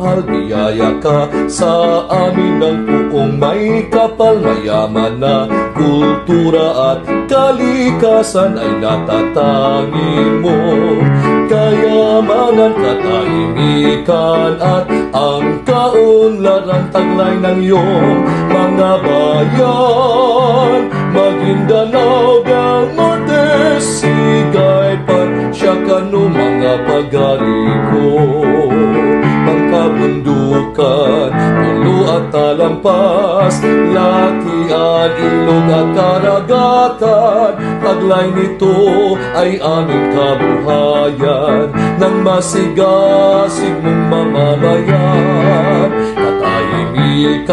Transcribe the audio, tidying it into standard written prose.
mahal, biyaya ka sa amin ng buong may kapal. Mayaman na kultura at kalikasan ay natatangin mo. Kayamanan, katahimikan at ang kaunlaran, taglay ng iyong mga bayan. Maguindanao del Norte, Sigay, Siakano, mga pag-ari ko. Pangkabundukan, pulo at talampas, lakian, ilog at karagatan, taglay nito ay aming kabuhayan ng masigasig mong mamamayan. Katahimikan